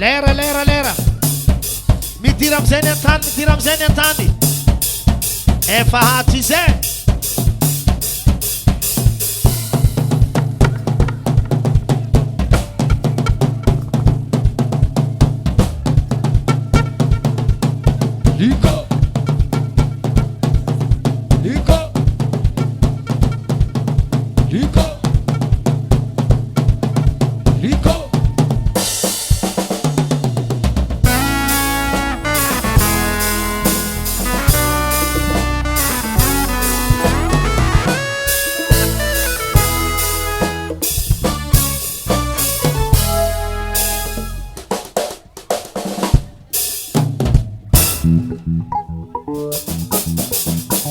Lera. Mitira mzeni antani. Fahati ze. Lico.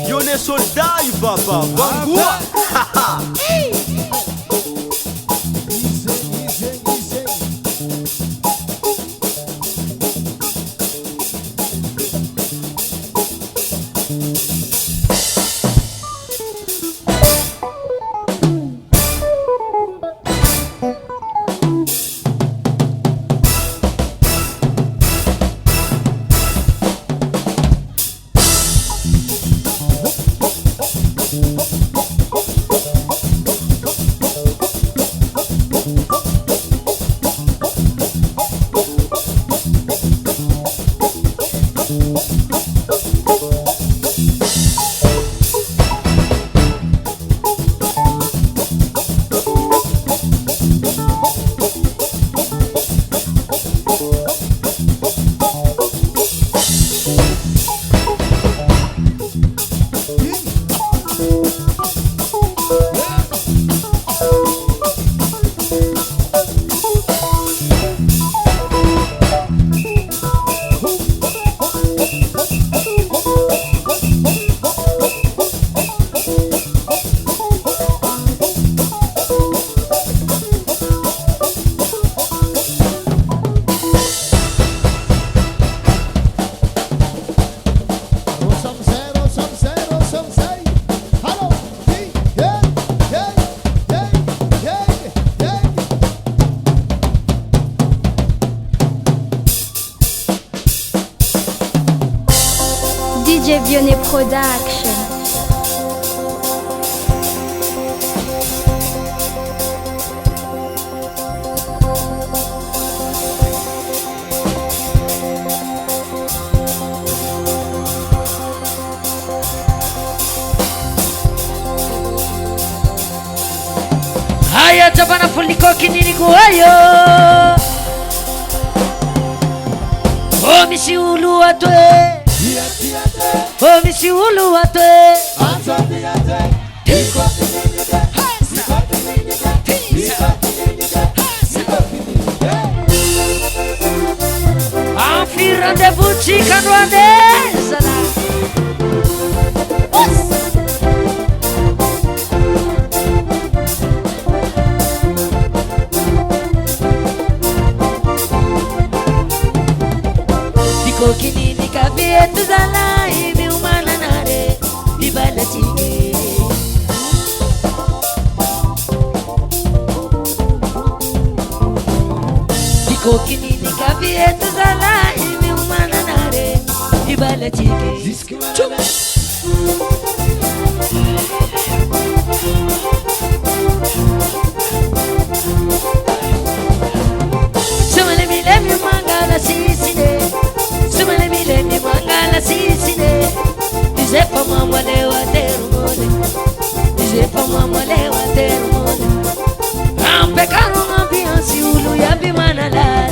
Vione soldai papa, vangua. DJ Vione Production. Haya tabana fuliko kinini kuhayo Omisi ulu atwe Omisi ulu atwe Anfira de butika rwandesa Kinini kabietu zala hivi umana nare ibala chige Diko kinini kabietu zala hivi umana nare ibala chige Sumale mi levi mangala sisine Sumale mi levi mangala sisine Dize pa mama lewa teru mole Dize pa mama lewa teru mole Ampe karo ambiansi ulu ya bimana la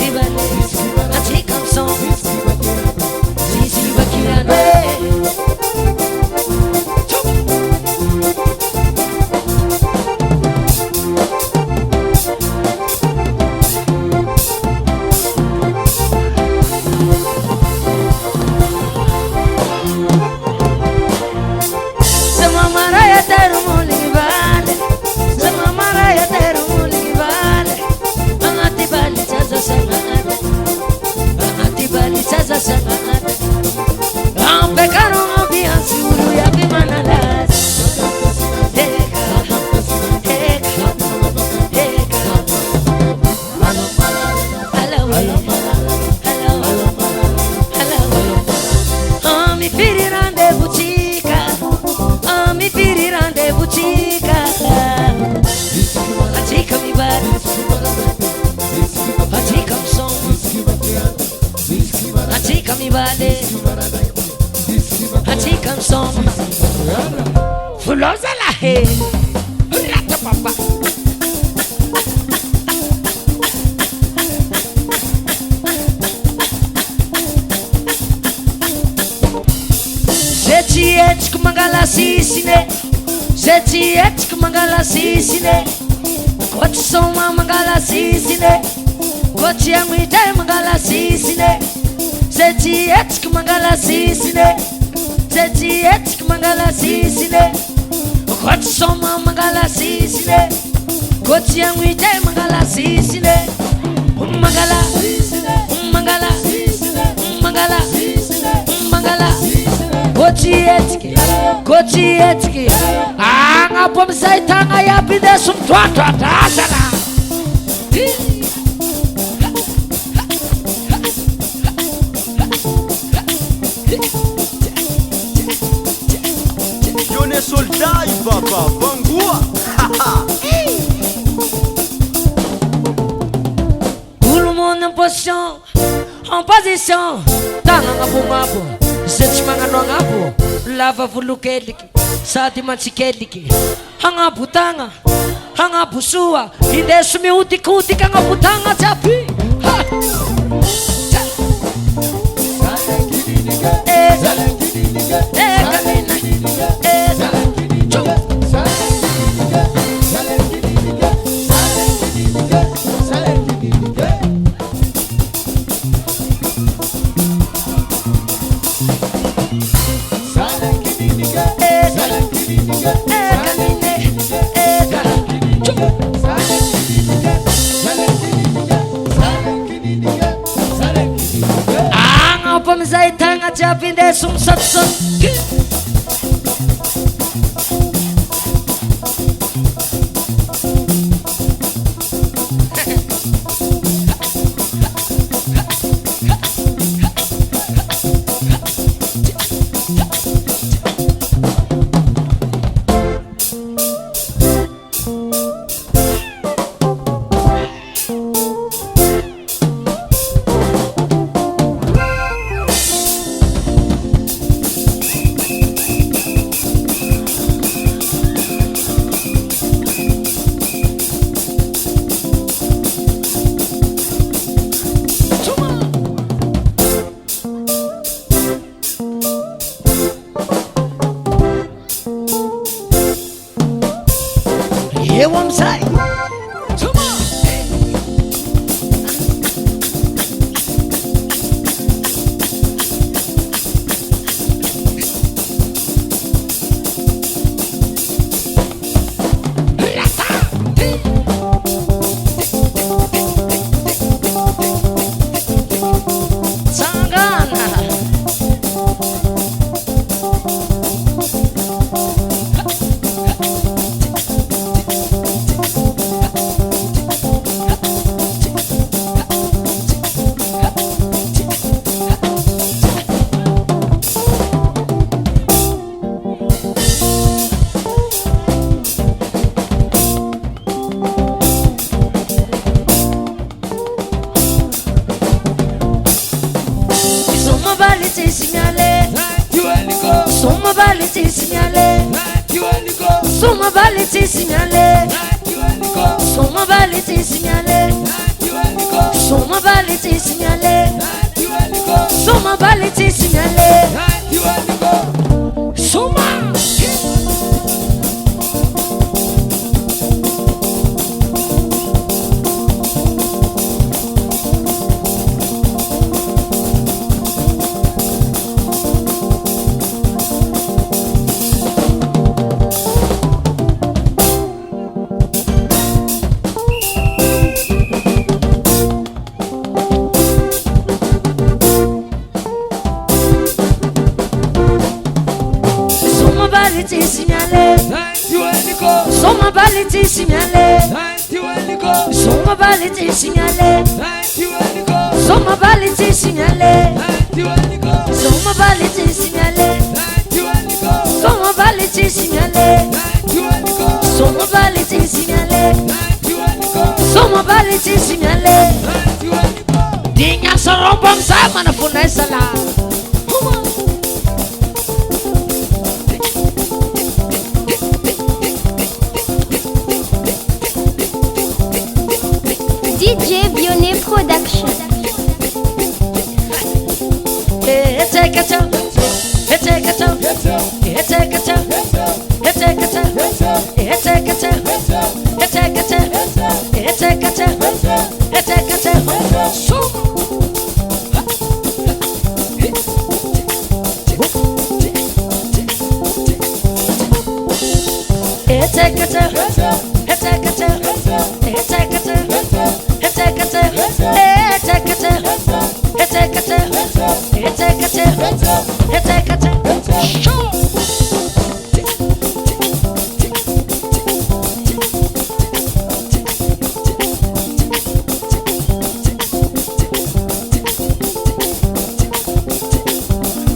Ibale, faly atsika misoma voloza lahely rata papa zay tsy etsiko mangala sisiny zay tsy etsiko mangala sisiny koa tsy soma mangala sisiny koa tsy agnitray mangala sisiny zay tsy etsiko mangala sisiny zay tsy etsiko mangala sisiny koa tsy soma mangala sisiny koa tsy agnitray mangala sisiny mangala mangala mangala mangala koa tsy etsika agnapo amizay tagna iaby indeso mitroatroatrasana Yone soldat i papa Bangoua Tout le monde en position tagna agnabognabo zay tsy magnano agnabo lava volokeliky sady matsikeliky agnabo tagna agnabo soa indeso miodikotika agnabo tagna jiaby agnapo amizay tagna jiaby indeso misatosaky eo amizay Soma baliti signale Soma baliti signale Soma baliti signale Soma baliti signale Soma baliti signale Soma Soma baliti signale Soma baliti signale Soma baliti signale Soma baliti signale Soma baliti signale Soma baliti signale Soma baliti signale Dinha saromba mzama na funesa la DJ Vionnet Production.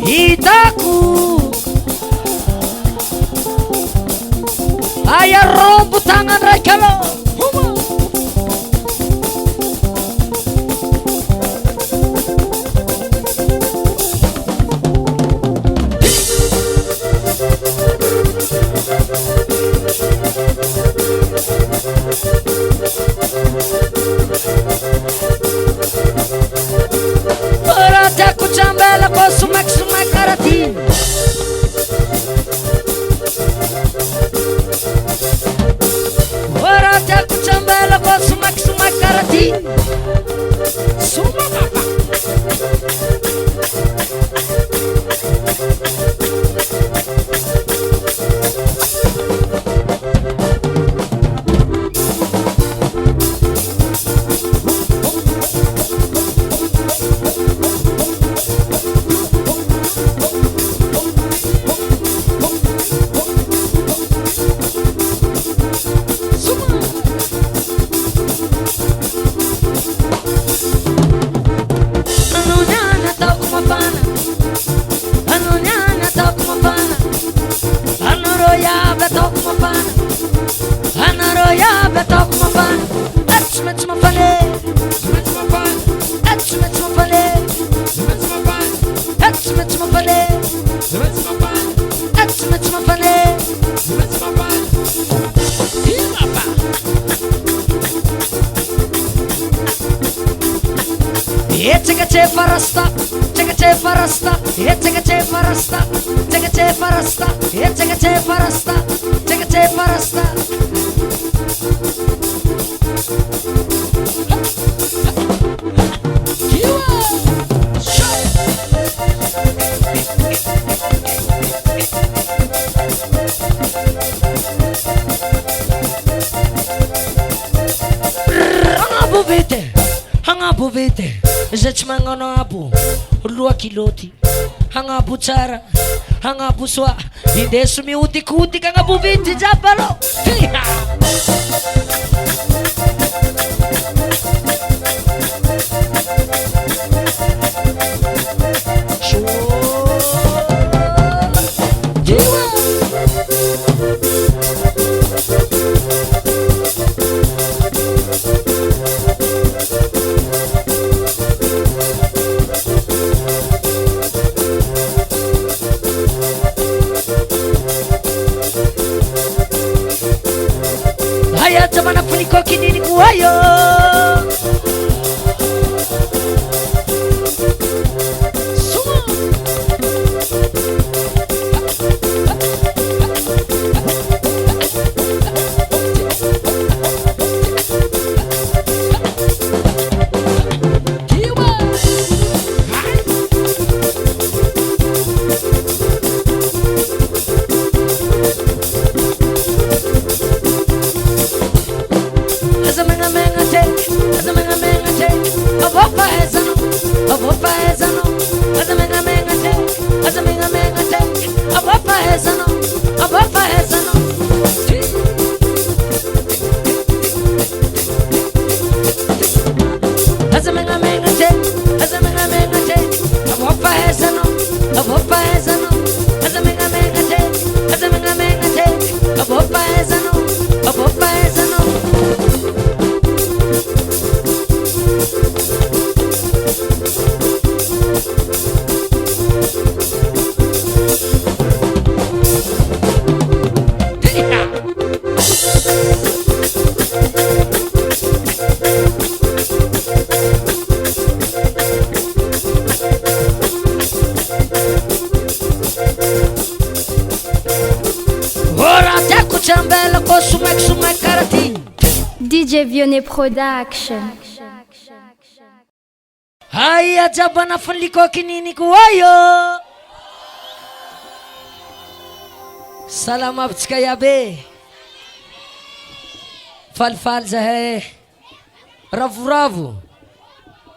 Itaku Aya rompu tangan rekalo. Ora kuchambela kwa sumak karati. Ora kuchambela kwa sumak karati. Suma papa. Zachmangano abu lua kiloti hangabu tsara hangabu swa indesu mi uti kangabu viti japalo. Zamana puniko kinini kuwayo Suma Menga te DJ Vionnet Production. Haya jabana funliko kinini kuwayo. Salama abtsika yabe. Falfal zahay. Ravoravo.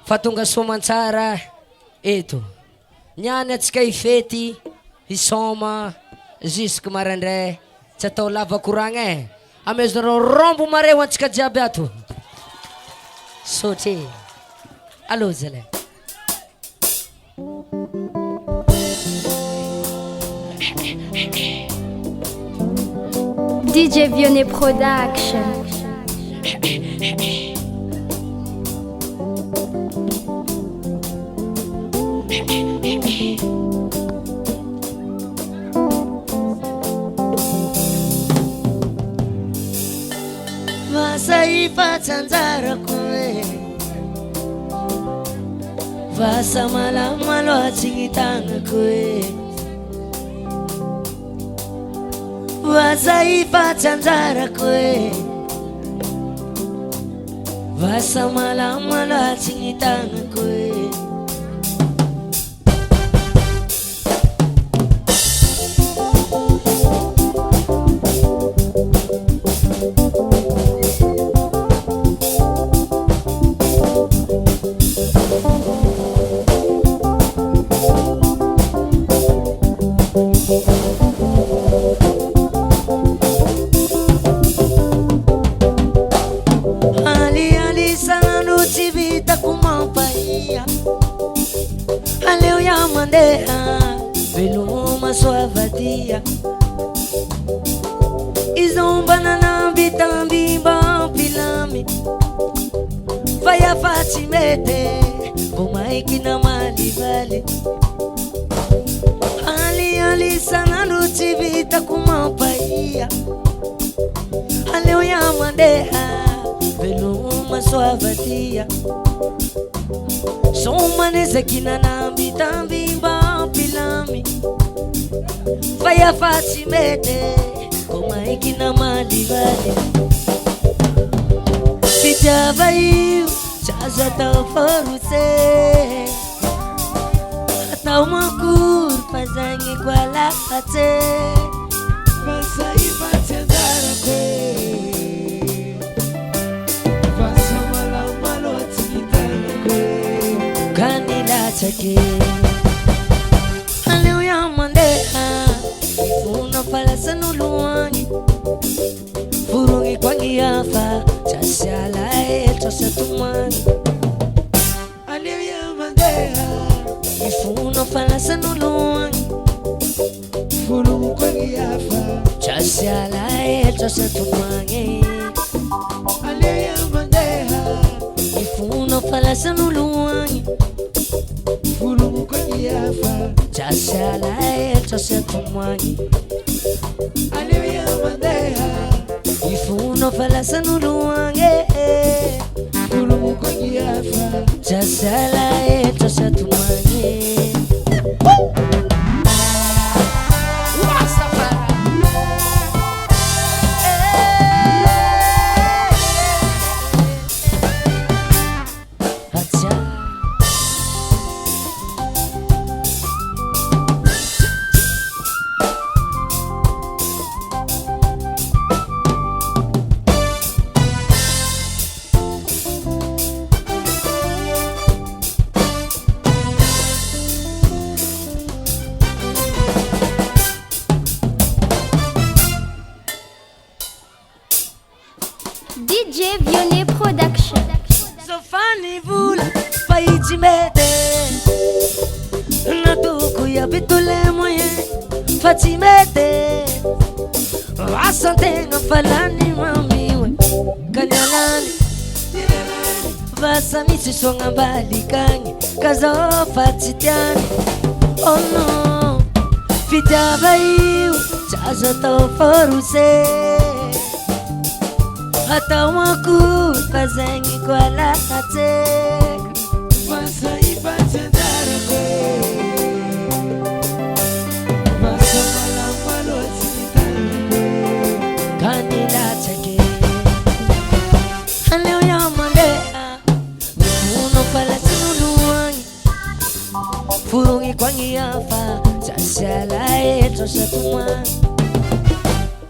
Fatonga somantsara eto. Niany atsika ifety hisoma jusque maraindray. Tsy atao lava koragna e. Amezonareo rombo mare ho antsika jiaby ato. Saute. Allô Zélé. DJ Vionnet Production. Vasa ifatsanzara kwe. Vasa malamalo atsingitanga kwe. Vasa ifatsanzara kwe. Vasa malamalo atsingitanga kwe. Veluma sua vadia. Izombana na bitambi bampilami. Faya fatimete Kumaiki na mali vale. Ali sana nuti vita kumampaia. Aleo ya mandeha Veluma sua vadia. Somane zekina na bitambi bampilami. Faya fatimete Kumaiki na mali vale. Sitavaiu Chaza tau foruse. Atau makur Pazangi kwa lakate. Vasa ifatsanzara kwe. Vasa malamalo atsingitanga kwe. Kanila chake Aleo ya mandeha Ifuna falasa nuluwangi. Furungi kwangi yafa Chasiala eto satumani. Aleo ya mandeha Ifuna falasa nuluwangi. Furungi kwangi yafa Chasiala eto satumani. Aleo ya mandeha Ifuna falasa nuluwangi. Furungi kwangi yafa Chasiala eto satumani. Aleo ya mandeha Ifuna falasa nuluwangi. Furungi kwangi yafa Chasiala eto satumani. DJ Vionnet Production. Sofani vula faiti mete. Natuku ya bitule moye Fatimete. Asante nga falani mamiwe. Kanyalani Vasa misi songa mbali kanyi. Kazo fatitiani. Oh no Fitavaiu Chaza tau foruse. Hata waku Pazangi kwa lakate. Vasa ifatsanzara kwe. Vasa malamalo atsingitanga kwe. Kanila chake Kwangiafa Sasiala eto satuma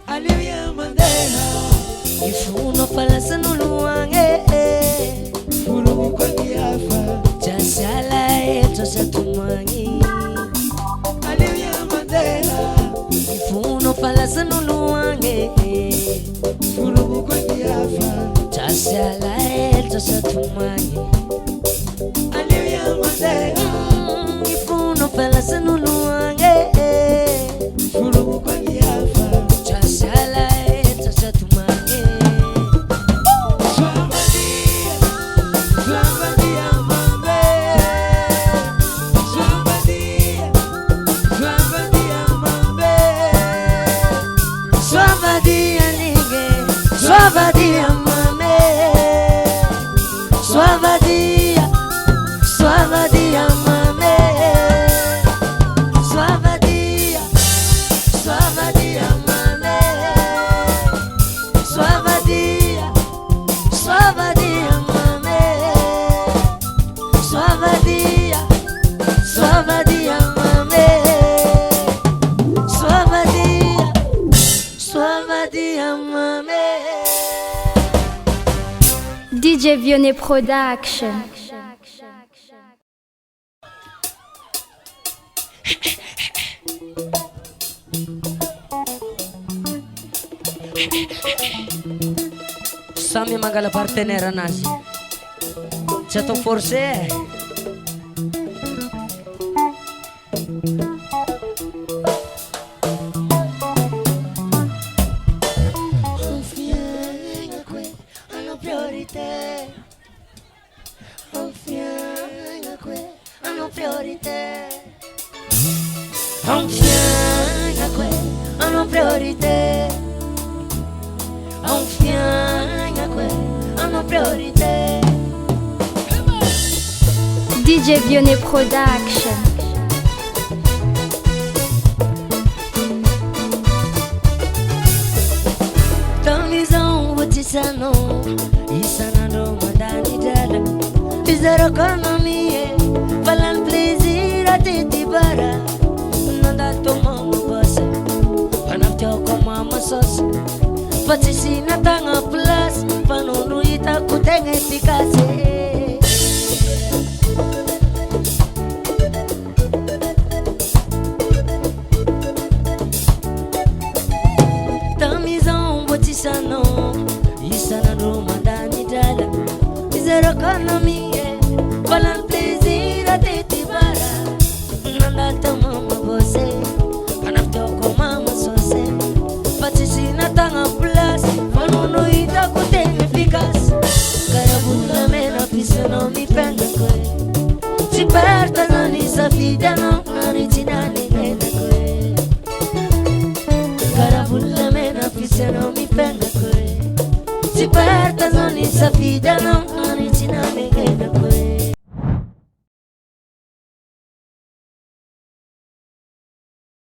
Alivia Mandela Ifuno falasa nuluange Furumu kwa kiafa Sasiala eto satumangi Alivia Mandela Ifuno falasa nuluange Furumu kwa kiafa Sasiala eto satumangi Alivia Mandela Ifuno falasa nuluange Furumu kwa kiafa Sasiala eto satumangi Swambadia Swambadia mambe Swambadia Swambadia mambe Swavadia nige Swavadia mame Swavadia Swavadia mame Swavadia Swavadia mame Swavadia Swavadia mame Swavadia Swavadia mame Swavadia Swavadia mame DJ Vionnet Production. Sami magala partenaire nasi C'è ton forse Hanno priorità Hanno priorità Un fianco hanno priorità Un fianco hanno priorità DJ Vionnet Production. Tamizão wotisano Isanando mandani dala Bizarro economia Falan plaisir a titi bara Nanda tomo mabasa Panafto koma masos Patisina tanga plus Panonu ita kutenge efikase Tamizão wotisano Isanando mandani dala Bizarro economia Falan plaisir a titi bara Nanda tomo mabasa Panafto koma masos Patisina tanga plus Panonu ita kutenge efikase Carabula mena pisa non mi prende que Si perda non sa figlia non origina niente que Carabula mena pisa non mi prende que Si perda non sa figlia non origina niente que